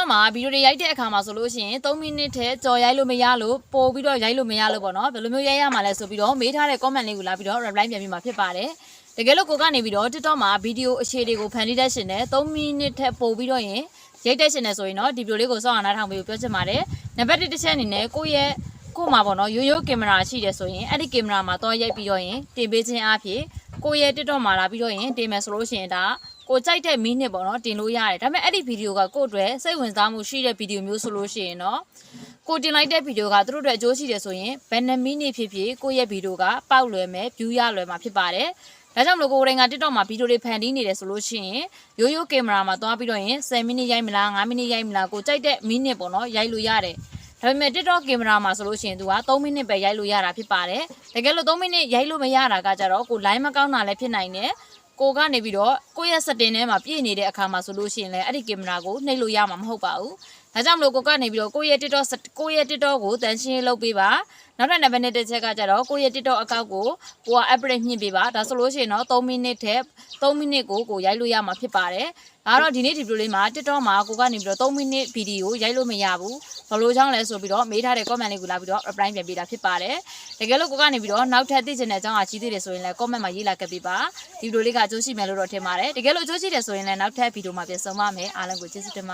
TikTok မှာဗီဒီယိုတွေရိုက်တဲ့အခါမှာဆိုလို့ရှိရင်3မိနစ်ထဲကြော်ရိုက်လို့မရလို့ပို့ပြီးတော့ရိုက်လို့မရလို့ပေါ့နော်ဘယ်လိုမျိုးရိုက်ရမှာလဲဆိုပြီးတော့မေးထားတဲ့ comment လေးကိုလာပြီးတော့ reply ပြန်ပြီးမှာဖြစ်ပါတယ်တကယ်လို့ကိုကနေပြီးတော့ TikTok မှာဗီဒီယိုအခြေတွေကိုဖန်တီးတတ်ရှင်တယ်3မိနစ်ထဲပို့ပြီးတော့ရင်ရိုက်တတ်ရှင်တယ်ဆိုရင်တော့ဒီဗီဒီယိုလေးကိုစောင့်အောင်နားထောင်ပေးဖို့ပြောချင်ပါတယ်နံပါတ်1တစ်ချက်အနေနဲ့ကိုမှာပေါ့နော်ရိုးရိုးကင်မရာရှိတယ်ဆိုရင်အဲ့ဒီကင်မရာမှာတော့ရိုက်ပြီးတော့ရင်တင်ပေးခြင်းအဖြစ်ကိုရဲ့ TikTok မှာလာပြီးတော့ရင်တင်မယ်ဆိုလို့ရှိရင်ဒါကိုကြိုက်တဲ့မိနစ်ပေါ့နော်တင်လို့ရတယ်ဒါပေမဲ့အဲ့ဒီဗီဒီယိုကကိုယ့်အတွက်စိတ်ဝင်စားမှုရှိတဲ့ဗီဒီယိုမျိုးဆိုလို့ရှိရင်တော့ကိုတင်လိုက်တဲ့ဗီဒီယိုကသူတို့အတွက်အကျိုးရှိတယ်ဆိုရင်ဘယ်နှမိနစ်ဖြစ်ဖြစ်ကိုယ့်ရဲ့ဗီဒီယိုကပေါက်လွယ်မယ် view ရလွယ်မှာဖြစ်ပါတယ်ဒါကြောင့်မလို့ကိုယ်တိုင်က TikTok မှာဗီဒီယိုတွေဖန်တီးနေတယ်ဆိုလို့ရှိရင်ရိုးရိုးကင်မရာမှာသွားပြီးတော့ရင်10မိနစ်ရိုက်မလား5မိနစ်ရိုက်မလားကိုကြိုက်တဲ့မိနစ်ပေါ့နော်ရိုက်လို့ရတယ်ဒါပေမဲ့ TikTok ကင်မရာမှာဆိုလို့ရှိရင်သူက3မိနစ်ပဲရိုက်လို့ရတာဖြစ်ပါတယ်တကယ်လို့3မိနစ်ရိုက်လို့မရတာကကြတော့ကို line မကောင်းတာလည်းဖြစ်နိုင်တယ်ကိုကနေပြီးတော့ကိုရဲ့ setting ထဲမှာပြည့်နေတဲ့အခါမှာဆိုလို့ရှိရင်လည်းအဲ့ဒီကင်မရာကိုနှိပ်လို့ရမှာမဟုတ်ပါဘူးဒါကြောင့်မလို့ကိုကနေပြီးတော့ကိုရဲ့ TikTok ကိုတန်ရှင်းလုပ်ပေးပါနောက်ထပ်နံပါတ်1တစ်ချက်ကကြတော့ကိုရဲ့ TikTok အကောင့်ကိုက upgrade မြင့်ပေးပါဒါဆိုလို့ရှိရင်တော့3မိနစ်ထဲ3မိနစ်ကိုရိုက်လို့ရမှာဖြစ်ပါတယ်ဒါတော့ဒီနေ့ဒီဗီဒီယိုလေးမှာ TikTok မှာကိုကနေပြီးတော့3မိနစ်ဗီဒီယိုရိုက်လို့မရဘူးဘာလို့ကြောင့်လဲဆိုပြီးတော့မေးထားတဲ့ comment လေးကိုလာပြီးတော့ reply ပြန်ပေးတာဖြစ်ပါတယ်တကယ်လို့ကိုကနေပြီးတော့နောက်ထပ်သိချင်တဲ့အကြောင်းအကြီးသေးတယ်ဆိုရင်လည်း comment မှာရေးလာခဲ့ပေးပါဒီဗီဒီယိုလေးကအကျိုးရှိမယ်လို့တော့ထင်ပါတယ်တကယ်လို့အကျိုးရှိတယ်ဆိုရင်လည်းနောက်ထပ်ဗီဒီယိုမှာပြန်ဆုံပါမယ်အားလုံးကိုကျေးဇူးတင်ပါ